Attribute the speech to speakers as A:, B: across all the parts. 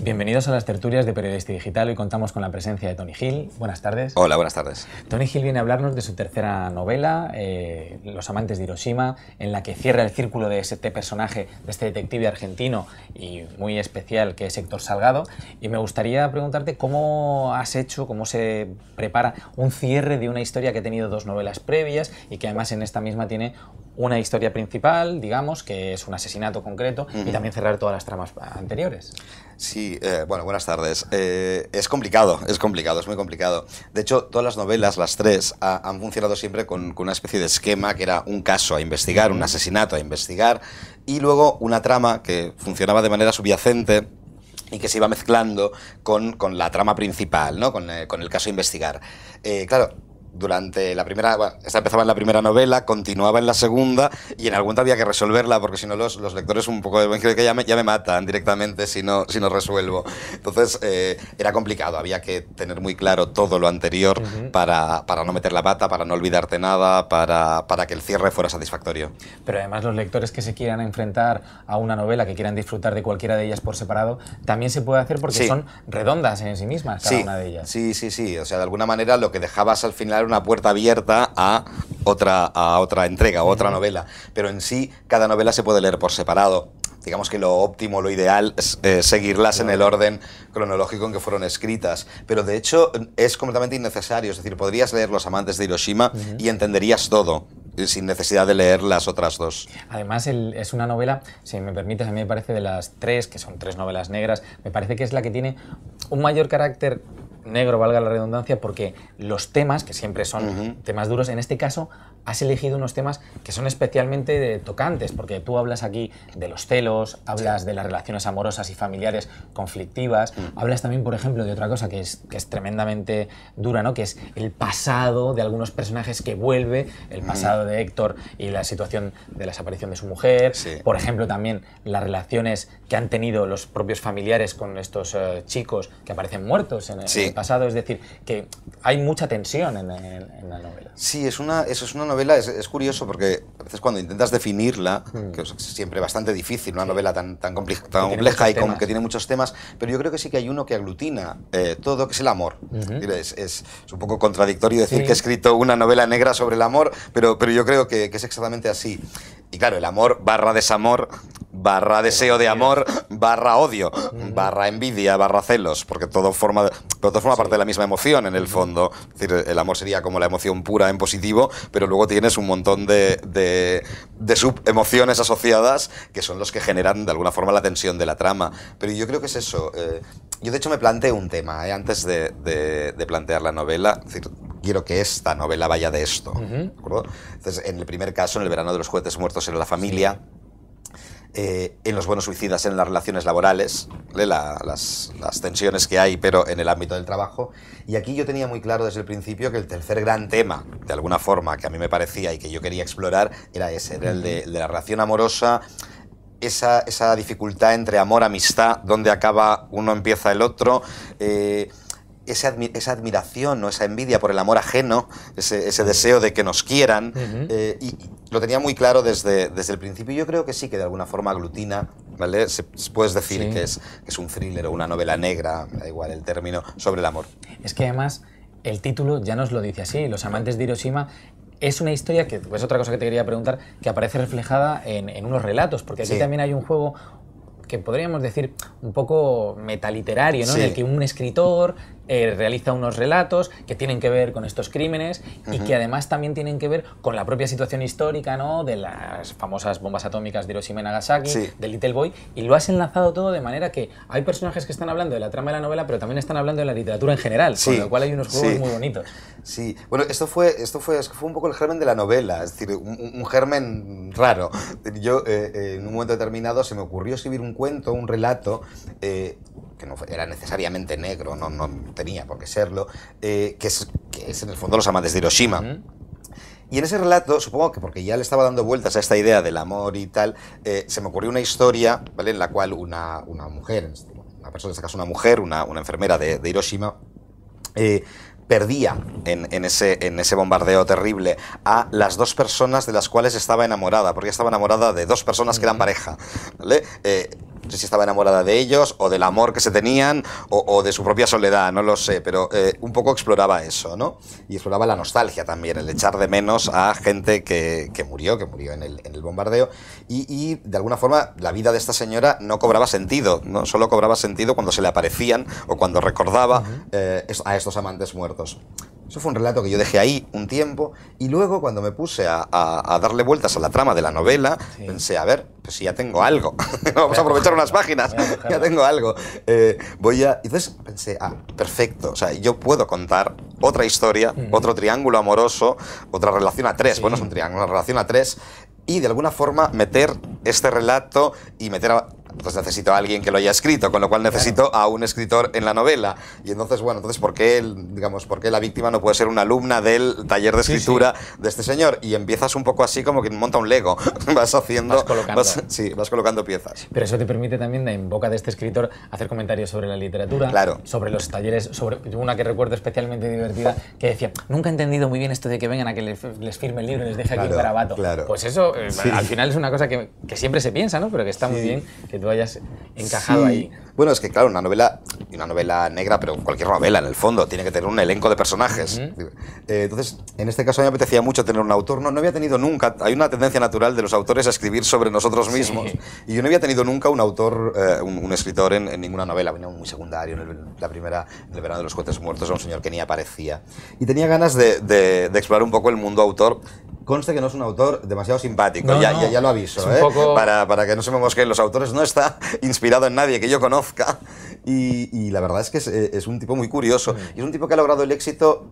A: Bienvenidos a las tertulias de Periodista Digital. Hoy contamos con la presencia de Tony Gil. Buenas tardes.
B: Hola, buenas tardes.
A: Tony Gil viene a hablarnos de su tercera novela, Los amantes de Hiroshima, en la que cierra el círculo de este personaje, de este detective argentino y muy especial que es Héctor Salgado. Y me gustaría preguntarte cómo has hecho, cómo se prepara un cierre de una historia que ha tenido dos novelas previas y que además en esta misma tiene una historia principal, digamos, que es un asesinato concreto, y también cerrar todas las tramas anteriores.
B: Sí, bueno, buenas tardes. Es complicado, es muy complicado. De hecho, todas las novelas, las tres, han funcionado siempre con una especie de esquema que era un caso a investigar, un asesinato a investigar, y luego una trama que funcionaba de manera subyacente y que se iba mezclando con la trama principal, ¿no? Con el caso a investigar. Claro, durante la primera, bueno, esta empezaba en la primera novela, continuaba en la segunda y en algún momento había que resolverla porque si no los lectores un poco creo que ya me matan directamente si no resuelvo. Entonces era complicado, había que tener muy claro todo lo anterior para no meter la pata, para no olvidarte nada, para que el cierre fuera satisfactorio.
A: Pero además los lectores que se quieran enfrentar a una novela, que quieran disfrutar de cualquiera de ellas por separado, también se puede hacer porque son redondas en sí mismas cada una de ellas.
B: Sí. O sea, de alguna manera lo que dejabas al final era una puerta abierta a otra entrega, a otra novela. Pero en sí, cada novela se puede leer por separado. Digamos que lo óptimo, lo ideal es seguirlas en el orden cronológico en que fueron escritas. Pero de hecho es completamente innecesario. Es decir, podrías leer Los amantes de Hiroshima y entenderías todo, sin necesidad de leer las otras dos.
A: Además, es una novela, si me permites, a mí me parece de las tres, que son tres novelas negras, me parece que es la que tiene un mayor carácter negro, valga la redundancia, porque los temas, que siempre son temas duros, en este caso has elegido unos temas que son especialmente tocantes, porque tú hablas aquí de los celos, hablas de las relaciones amorosas y familiares conflictivas, hablas también, por ejemplo, de otra cosa que es tremendamente dura, ¿no? Que es el pasado de algunos personajes que vuelve, el pasado de Héctor y la situación de la desaparición de su mujer, por ejemplo, también las relaciones que han tenido los propios familiares con estos chicos que aparecen muertos en el pasado, es decir, que hay mucha tensión en la novela.
B: Sí, eso es una novela, es curioso porque a veces cuando intentas definirla, que es siempre bastante difícil, una novela tan compleja y que tiene muchos temas, pero yo creo que sí que hay uno que aglutina todo, que es el amor. Es un poco contradictorio decir que he escrito una novela negra sobre el amor, pero yo creo que es exactamente así. Y claro, el amor barra desamor, barra deseo de amor, barra odio, barra envidia, barra celos, porque todo forma parte de la misma emoción en el fondo. Es decir, el amor sería como la emoción pura en positivo, pero luego tienes un montón de subemociones asociadas que son los que generan de alguna forma la tensión de la trama. Pero yo creo que es eso. Yo de hecho me planteé un tema antes de plantear la novela. Es decir, quiero que esta novela vaya de esto. ¿De acuerdo? Entonces, en el primer caso, en El verano de los juguetes muertos, era la familia. En Los buenos suicidas, en las relaciones laborales, las tensiones que hay, pero en el ámbito del trabajo. Y aquí yo tenía muy claro desde el principio que el tercer gran tema, de alguna forma, que a mí me parecía y que yo quería explorar, era ese, era el de la relación amorosa, esa dificultad entre amor, amistad, donde acaba uno, empieza el otro, esa admiración o esa envidia por el amor ajeno, ese deseo de que nos quieran, y lo tenía muy claro desde el principio. Yo creo que sí que de alguna forma aglutina, ¿vale? Puedes decir que es un thriller o una novela negra, me da igual el término, sobre el amor.
A: Es que además el título ya nos lo dice así, Los amantes de Hiroshima. Es una historia que, es otra cosa que te quería preguntar, que aparece reflejada en unos relatos, porque aquí también hay un juego que podríamos decir un poco metaliterario, ¿no? En el que un escritor realiza unos relatos que tienen que ver con estos crímenes y que además también tienen que ver con la propia situación histórica, ¿no? De las famosas bombas atómicas de Hiroshima y Nagasaki, de Little Boy, y lo has enlazado todo de manera que hay personajes que están hablando de la trama de la novela, pero también están hablando de la literatura en general, con lo cual hay unos juegos muy bonitos.
B: Sí, bueno, esto fue un poco el germen de la novela, es decir, un germen raro. Yo, en un momento determinado, se me ocurrió escribir un cuento, un relato, que no era necesariamente negro, no tenía por qué serlo, que es en el fondo Los amantes de Hiroshima. Y en ese relato, supongo que porque ya le estaba dando vueltas a esta idea del amor y tal, se me ocurrió una historia, ¿vale? En la cual una mujer, una persona, en este caso una mujer, una enfermera de Hiroshima, perdía en ese bombardeo terrible a las dos personas de las cuales estaba enamorada, porque estaba enamorada de dos personas que eran pareja, ¿vale? no sé si estaba enamorada de ellos, o del amor que se tenían, o de su propia soledad, no lo sé, pero un poco exploraba eso, ¿no? Y exploraba la nostalgia también, el echar de menos a gente que murió en el bombardeo, y de alguna forma la vida de esta señora no cobraba sentido, no solo cobraba sentido cuando se le aparecían o cuando recordaba a estos amantes muertos. Eso fue un relato que yo dejé ahí un tiempo, y luego cuando me puse a darle vueltas a la trama de la novela, pensé, a ver, pues si ya tengo algo, vamos a aprovechar unas páginas, ya tengo algo. Entonces pensé, perfecto, o sea, yo puedo contar otra historia, otro triángulo amoroso, otra relación a tres, bueno, es un triángulo, una relación a tres, y de alguna forma meter este relato y meter entonces necesito a alguien que lo haya escrito, con lo cual necesito a un escritor en la novela. Y entonces, bueno, ¿por qué la víctima no puede ser una alumna del taller de escritura de este señor? Y empiezas un poco así como quien monta un Lego. Vas haciendo... Vas colocando piezas.
A: Pero eso te permite también, en boca de este escritor, hacer comentarios sobre la literatura, sobre los talleres, sobre una que recuerdo especialmente divertida, que decía, nunca he entendido muy bien esto de que vengan a que les firme el libro y les deje aquí un garabato. Pues eso, al final es una cosa que siempre se piensa, ¿no? Pero que está muy bien que tú hayas encajado ahí.
B: Bueno, es que claro, una novela negra, pero cualquier novela en el fondo, tiene que tener un elenco de personajes. Entonces, en este caso a mí me apetecía mucho tener un autor. No había tenido nunca, hay una tendencia natural de los autores a escribir sobre nosotros mismos, y yo no había tenido nunca un autor, un escritor en ninguna novela. Venía muy secundario, en el verano de los cohetes muertos, era un señor que ni aparecía. Y tenía ganas de explorar un poco el mundo autor. Conste que no es un autor demasiado simpático, ya lo aviso, para que no se me mosqueen los autores, no está inspirado en nadie que yo conozca, y la verdad es que es un tipo muy curioso, y es un tipo que ha logrado el éxito,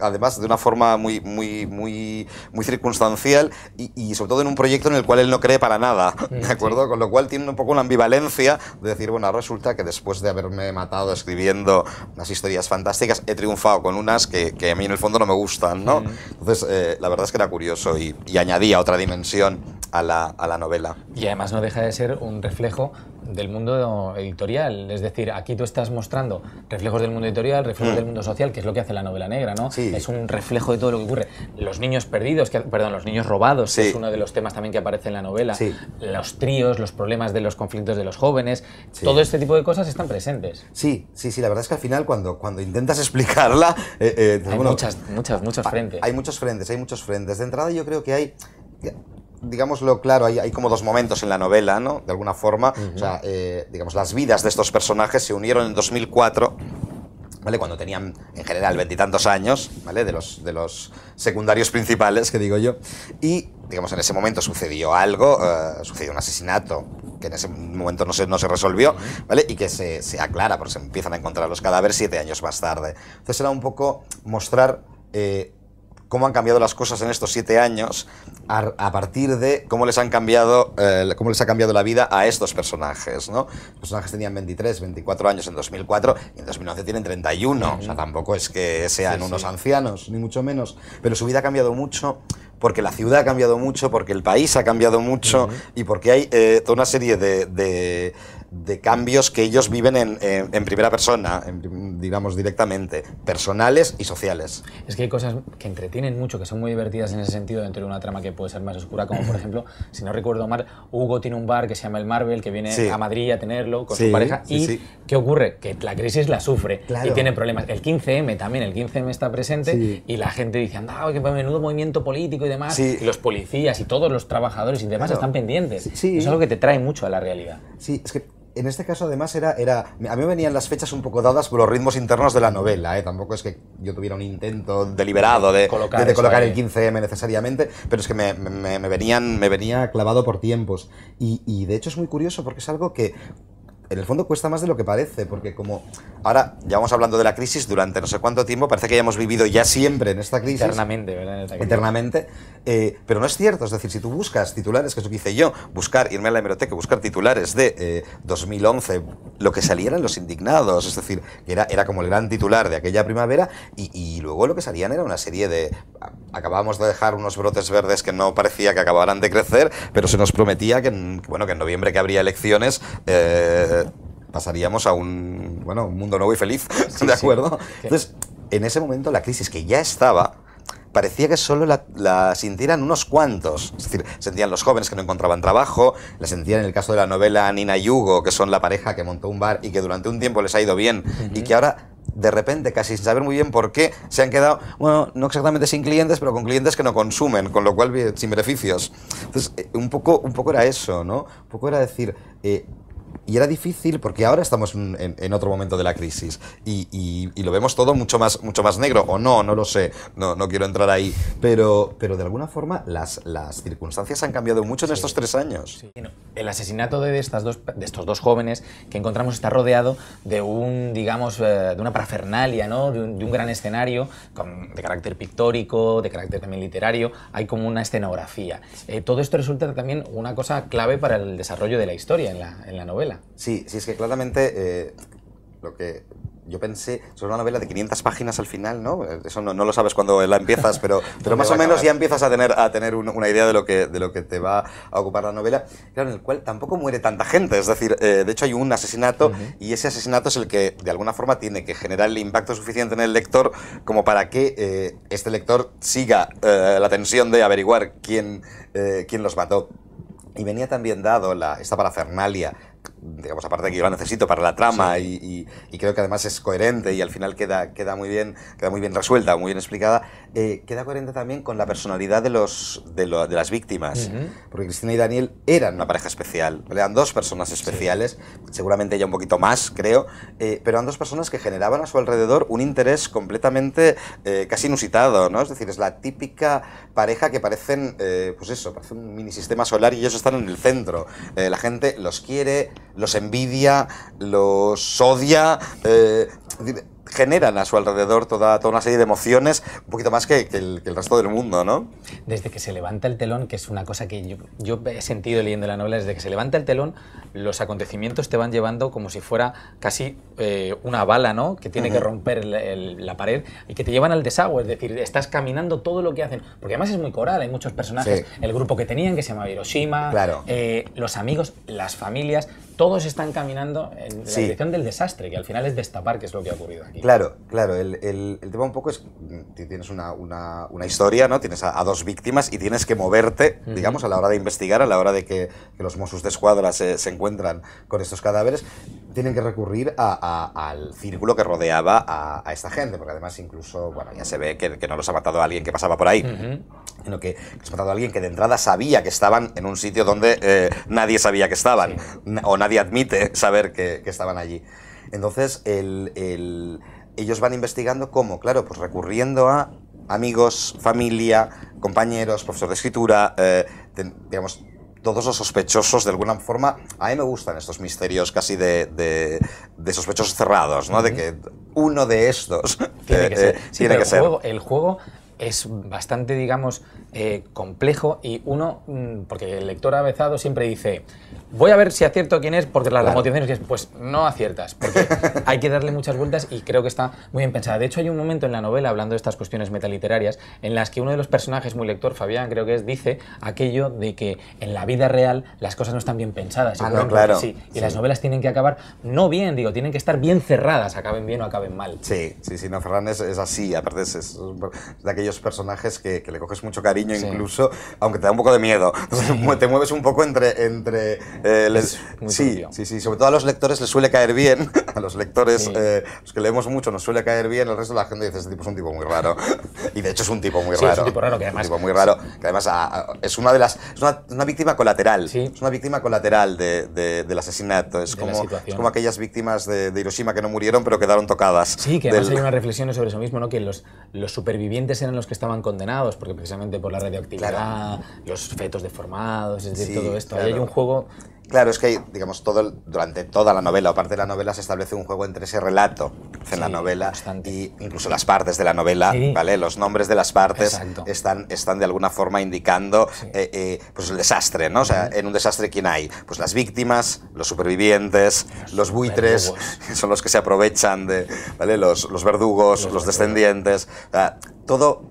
B: además de una forma muy circunstancial, y sobre todo en un proyecto en el cual él no cree para nada, ¿de acuerdo? Con lo cual tiene un poco una ambivalencia de decir, bueno, resulta que después de haberme matado escribiendo unas historias fantásticas, he triunfado con unas que a mí en el fondo no me gustan, ¿no? Entonces, la verdad es que era curioso, y añadía otra dimensión a la novela.
A: Y además no deja de ser un reflejo del mundo editorial, es decir, aquí tú estás mostrando reflejos del mundo editorial, reflejos del mundo social, que es lo que hace la novela negra, ¿no? Es un reflejo de todo lo que ocurre. Los niños perdidos, los niños robados, que es uno de los temas también que aparece en la novela, los tríos, los problemas de los conflictos de los jóvenes, todo este tipo de cosas están presentes.
B: Sí, la verdad es que al final cuando intentas explicarla...
A: hay muchos frentes.
B: Hay muchos frentes. De entrada yo creo que hay... Digámoslo claro, hay como dos momentos en la novela, ¿no? De alguna forma, o sea, digamos, las vidas de estos personajes se unieron en 2004, ¿vale? Cuando tenían, en general, 20 y tantos años, ¿vale? De los secundarios principales, que digo yo, y, digamos, en ese momento sucedió algo, sucedió un asesinato que en ese momento no se resolvió, ¿vale? Y que se aclara, porque se empiezan a encontrar los cadáveres 7 años más tarde. Entonces era un poco mostrar... cómo han cambiado las cosas en estos 7 años a partir de cómo les ha cambiado la vida a estos personajes, ¿no? Los personajes tenían 23, 24 años en 2004 y en 2011 tienen 31. O sea, tampoco es que sean unos ancianos, ni mucho menos. Pero su vida ha cambiado mucho porque la ciudad ha cambiado mucho, porque el país ha cambiado mucho y porque hay toda una serie de cambios que ellos viven en primera persona, digamos directamente, personales y sociales.
A: Es que hay cosas que entretienen mucho, que son muy divertidas en ese sentido dentro de una trama que puede ser más oscura, como por ejemplo, si no recuerdo mal, Hugo tiene un bar que se llama El Marvel, que viene a Madrid a tenerlo con su pareja, y ¿qué ocurre? Que la crisis la sufre y tiene problemas. El 15M también, el 15M está presente y la gente dice, anda, qué menudo movimiento político y demás, y los policías y todos los trabajadores y demás están pendientes. Eso es algo que te trae mucho a la realidad.
B: Sí, es que en este caso, además, a mí me venían las fechas un poco dadas por los ritmos internos de la novela, Tampoco es que yo tuviera un intento deliberado de colocar el 15M necesariamente, pero es que me venía clavado por tiempos. Y de hecho es muy curioso porque es algo que en el fondo cuesta más de lo que parece, porque como ahora llevamos hablando de la crisis durante no sé cuánto tiempo, parece que ya hemos vivido ya siempre en esta crisis.
A: Eternamente, ¿verdad?
B: Eternamente. Pero no es cierto, es decir, si tú buscas titulares, que es lo que hice yo, irme a la hemeroteca, buscar titulares de 2011, lo que salía eran Los Indignados, es decir, que era como el gran titular de aquella primavera, y luego lo que salían era una serie de... Acabábamos de dejar unos brotes verdes que no parecía que acabaran de crecer, pero se nos prometía que en noviembre, que habría elecciones, pasaríamos a un mundo nuevo y feliz, ¿de acuerdo? Entonces, en ese momento la crisis que ya estaba parecía que solo la sintieran unos cuantos. Es decir, sentían los jóvenes que no encontraban trabajo, la sentían en el caso de la novela Nina y Hugo, que son la pareja que montó un bar y que durante un tiempo les ha ido bien y que ahora, de repente, casi sin saber muy bien por qué, se han quedado, bueno, no exactamente sin clientes, pero con clientes que no consumen, con lo cual sin beneficios. Entonces, un poco era eso, ¿no? Un poco era decir... y era difícil porque ahora estamos en otro momento de la crisis y lo vemos todo mucho más negro, o no lo sé, no quiero entrar ahí, pero de alguna forma las circunstancias han cambiado mucho en estos 3 años.
A: Sí. El asesinato de estos dos jóvenes que encontramos está rodeado de de una parafernalia, ¿no? de un gran escenario de carácter pictórico, de carácter también literario, hay como una escenografía. Todo esto resulta también una cosa clave para el desarrollo de la historia en la novela.
B: Sí, es que claramente lo que yo pensé sobre una novela de 500 páginas al final, ¿no? Eso no lo sabes cuando la empiezas, pero más o menos ya empiezas a tener una idea de lo que te va a ocupar la novela, claro, en el cual tampoco muere tanta gente, es decir, de hecho hay un asesinato y ese asesinato es el que de alguna forma tiene que generar el impacto suficiente en el lector como para que este lector siga la tensión de averiguar quién los mató. Y venía también dado esta parafernalia, digamos, aparte de que yo la necesito para la trama, sí. y creo que además es coherente y al final queda muy bien resuelta, muy bien explicada, queda coherente también con la personalidad de las víctimas, porque Cristina y Daniel eran una pareja especial, eran 2 personas especiales, seguramente ella un poquito más, creo, pero eran 2 personas que generaban a su alrededor un interés completamente casi inusitado, ¿no? Es decir, es la típica pareja que parecen, pues eso, parece un mini sistema solar y ellos están en el centro, la gente los quiere, los envidia, los odia, generan a su alrededor toda una serie de emociones, un poquito más que el resto del mundo, ¿no?
A: Desde que se levanta el telón, que es una cosa que yo he sentido leyendo la novela, desde que se levanta el telón, los acontecimientos te van llevando como si fuera casi una bala, ¿no? Que tiene que romper la pared y que te llevan al desagüe, es decir, estás caminando todo lo que hacen, porque además es muy coral, hay muchos personajes, el grupo que tenían, que se llamaba Hiroshima,
B: claro.
A: Los amigos, las familias, todos están caminando en la dirección del desastre, que al final es destapar qué es lo que ha ocurrido aquí.
B: Claro, el tema un poco es, tienes una historia, ¿no? Tienes a 2 víctimas y tienes que moverte, digamos, a la hora de investigar, a la hora de que los Mossos d'Esquadra se encuentran con estos cadáveres, tienen que recurrir al círculo que rodeaba a esta gente, porque además incluso, bueno, ya se ve que no los ha matado a alguien que pasaba por ahí, sino que los ha matado a alguien que de entrada sabía que estaban en un sitio donde nadie sabía que estaban, o nadie admite saber que estaban allí. Entonces, ellos van investigando cómo, claro, pues recurriendo a amigos, familia, compañeros, profesor de escritura, digamos, todos los sospechosos de alguna forma. A mí me gustan estos misterios casi de sospechosos cerrados, ¿no? De que uno de estos
A: tiene que ser.
B: Tiene que ser.
A: El juego es bastante, digamos, complejo y uno, porque el lector avezado siempre dice, voy a ver si acierto quién es, porque las motivaciones que es, pues no aciertas, porque hay que darle muchas vueltas y creo que está muy bien pensada. De hecho, hay un momento en la novela, hablando de estas cuestiones metaliterarias, en las que uno de los personajes, muy lector, Fabián creo que es, dice aquello de que en la vida real las cosas no están bien pensadas.
B: Claro.
A: Y las novelas tienen que acabar, no bien, tienen que estar bien cerradas, acaben bien o acaben mal.
B: Sí, no, Ferran es así, aparte es de aquellos personajes que le coges mucho cariño, incluso, aunque te da un poco de miedo. Te mueves un poco entre sobre todo a los lectores les suele caer bien, a los lectores, los que leemos mucho nos suele caer bien, el resto de la gente dice, este tipo es un tipo muy raro. Y de hecho es un tipo muy raro.
A: Es un tipo raro que además...
B: Es un tipo muy raro, que además es una víctima colateral. Es una víctima colateral del asesinato. Es como aquellas víctimas de Hiroshima que no murieron pero quedaron tocadas.
A: Sí, que además hay unas reflexiones sobre eso mismo, ¿no? Que los supervivientes eran los que estaban condenados, porque precisamente por la radioactividad, los fetos deformados, es decir, todo esto. Ahí hay un juego...
B: Claro, es que, digamos, durante toda la novela o parte de la novela se establece un juego entre ese relato en la novela constante. Y incluso las partes de la novela, ¿vale? Los nombres de las partes están de alguna forma indicando pues el desastre, ¿no? O sea, en un desastre, ¿quién hay? Pues las víctimas, los supervivientes, los buitres, que son los que se aprovechan ¿vale? Los verdugos, los descendientes, todo...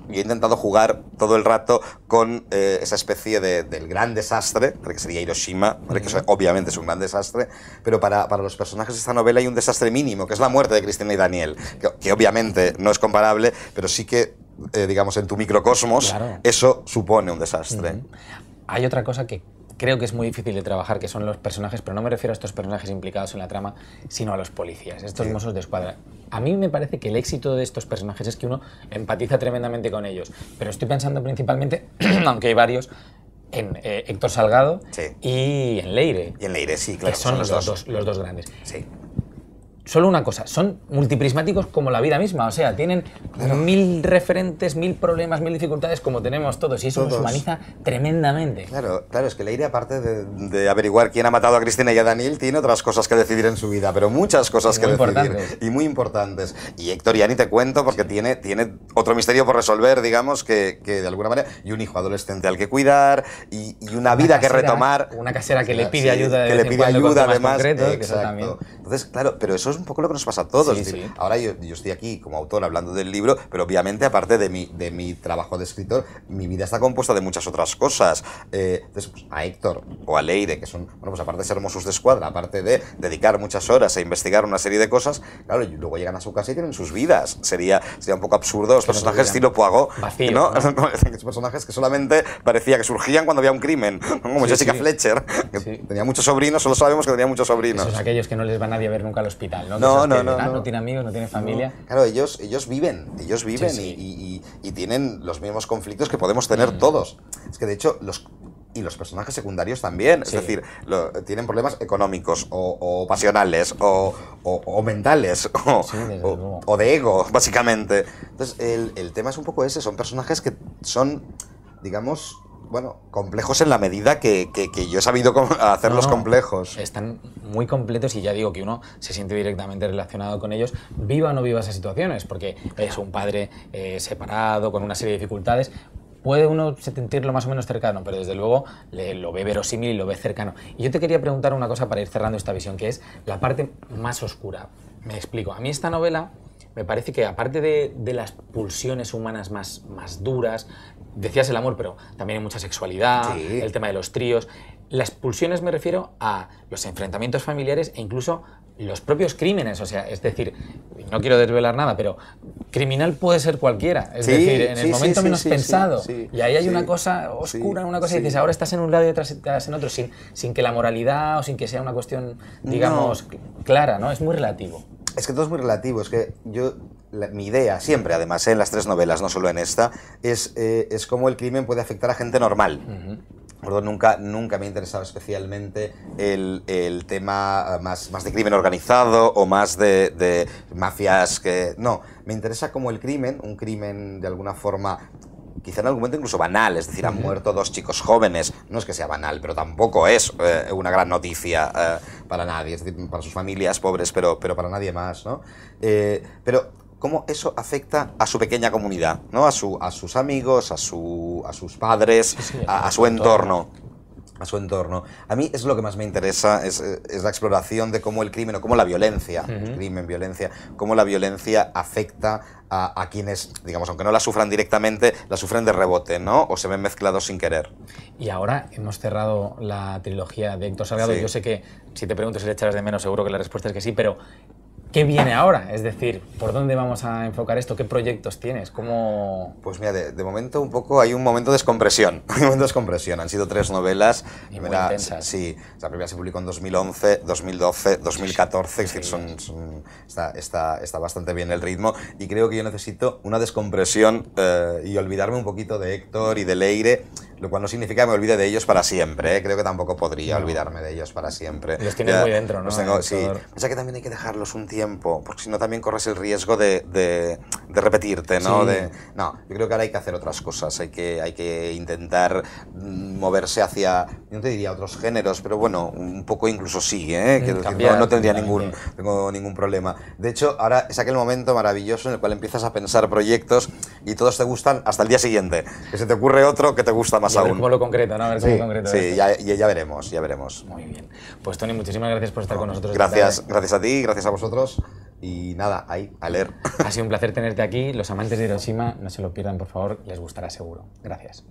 B: Y he intentado jugar todo el rato con esa especie del gran desastre, que sería Hiroshima, ¿vale? Que obviamente es un gran desastre, pero para los personajes de esta novela hay un desastre mínimo, que es la muerte de Cristina y Daniel, que obviamente no es comparable, pero sí que digamos, en tu microcosmos,
A: claro,
B: eso supone un desastre.
A: Hay otra cosa que creo que es muy difícil de trabajar, que son los personajes, pero no me refiero a estos personajes implicados en la trama, sino a los policías, estos Mossos de Escuadra. A mí me parece que el éxito de estos personajes es que uno empatiza tremendamente con ellos, pero estoy pensando principalmente, aunque hay varios, en Héctor Salgado y en Leire.
B: Y en Leire, sí, claro.
A: Que son los dos grandes.
B: Sí.
A: Solo una cosa, son multiprismáticos como la vida misma, o sea, tienen 1000 referentes, 1000 problemas, 1000 dificultades como tenemos todos, y eso nos humaniza tremendamente.
B: Claro, es que Leire, aparte de averiguar quién ha matado a Cristina y a Daniel, tiene otras cosas que decidir en su vida, pero muchas cosas que decidir. Y muy importantes. Y Héctor ya ni te cuento, porque tiene otro misterio por resolver, digamos, que de alguna manera, y un hijo adolescente al que cuidar, y una vida que retomar.
A: Una casera que le pide ayuda de vez en cuando con temas concretos, que eso también.
B: Entonces, claro, pero eso es un poco lo que nos pasa a todos. Sí. Ahora yo estoy aquí como autor hablando del libro, pero obviamente aparte de mi trabajo de escritor, mi vida está compuesta de muchas otras cosas. Entonces, pues, a Héctor o a Leire, que son, bueno, pues aparte de ser Mossos de Escuadra, aparte de dedicar muchas horas a investigar una serie de cosas, claro, y luego llegan a su casa y tienen sus vidas. Sería un poco absurdo los personajes estilo Poirot,
A: vacío,
B: ¿no? Personajes que solamente parecía que surgían cuando había un crimen, como Jessica Fletcher, que tenía muchos sobrinos, solo sabemos que tenía muchos sobrinos.
A: Esos aquellos que no les va nadie a ver nunca al hospital, ¿no? No tiene amigos, no tiene familia.
B: Claro, ellos viven y tienen los mismos conflictos que podemos tener todos. Es que de hecho los personajes secundarios también, es decir, tienen problemas económicos o pasionales o mentales o de ego, básicamente. Entonces el tema es un poco ese, son personajes que son, digamos, bueno, complejos en la medida que yo he sabido hacerlos complejos.
A: Están muy completos y ya digo que uno se siente directamente relacionado con ellos, viva o no viva esas situaciones, porque es un padre separado, con una serie de dificultades. Puede uno sentirlo más o menos cercano, pero desde luego lo ve verosímil y lo ve cercano. Y yo te quería preguntar una cosa para ir cerrando esta visión, que es la parte más oscura. Me explico. A mí esta novela me parece que aparte de las pulsiones humanas más duras, decías el amor, pero también hay mucha sexualidad, el tema de los tríos. Las pulsiones me refiero a los enfrentamientos familiares e incluso los propios crímenes, o sea, es decir, no quiero desvelar nada, pero criminal puede ser cualquiera, es decir, en el momento menos pensado, y ahí hay una cosa oscura, una cosa que dices, ahora estás en un lado y otras estás en otro, sin que la moralidad o sin que sea una cuestión, digamos, clara, ¿no? Es muy relativo.
B: Es que todo es muy relativo, es que mi idea, siempre además, en las tres novelas, no solo en esta, es cómo el crimen puede afectar a gente normal. Nunca me ha interesado especialmente el tema más de crimen organizado o más de mafias que... No, me interesa cómo el crimen, un crimen de alguna forma... quizá en algún momento incluso banal, es decir, han muerto 2 chicos jóvenes, no es que sea banal, pero tampoco es una gran noticia para nadie, es decir, para sus familias pobres, pero para nadie más, ¿no? Pero cómo eso afecta a su pequeña comunidad, ¿no? A sus amigos, a sus padres, a su entorno. A su entorno. A mí es lo que más me interesa, es la exploración de cómo el crimen o cómo la violencia, violencia, cómo la violencia afecta a quienes, digamos, aunque no la sufran directamente, la sufren de rebote, ¿no? O se ven mezclados sin querer.
A: Y ahora hemos cerrado la trilogía de Héctor Salgado. Yo sé que si te pregunto si le echarás de menos, seguro que la respuesta es que sí, pero ¿qué viene ahora? Es decir, ¿por dónde vamos a enfocar esto? ¿Qué proyectos tienes? ¿Cómo...?
B: Pues mira, de momento un poco hay un momento de descompresión. Han sido 3 novelas.
A: Y muy intensas.
B: Sí, la primera se publicó en 2011, 2012, 2014. Es decir, está bastante bien el ritmo. Y creo que yo necesito una descompresión y olvidarme un poquito de Héctor y de Leire, lo cual no significa que me olvide de ellos para siempre. Creo que tampoco podría olvidarme de ellos para siempre.
A: Los tienes muy dentro, ¿no?
B: Sí. O sea que también hay que dejarlos un tiempo, porque si no también corres el riesgo de repetirte, ¿no? No, yo creo que ahora hay que hacer otras cosas, hay que intentar moverse hacia, yo no te diría otros géneros, pero bueno, un poco incluso sí, que no tendría ningún problema. De hecho, ahora es aquel momento maravilloso en el cual empiezas a pensar proyectos y todos te gustan hasta el día siguiente, que se te ocurre otro que te gusta más aún.
A: Cómo lo concreto, ¿no? A ver cómo concreto.
B: Sí, ya veremos.
A: Muy bien. Pues Tony, muchísimas gracias por estar con nosotros.
B: Gracias a ti, gracias a vosotros. Y nada, ahí, a leer.
A: Ha sido un placer tenerte aquí. Los amantes de Hiroshima, no se lo pierdan, por favor, les gustará seguro. Gracias.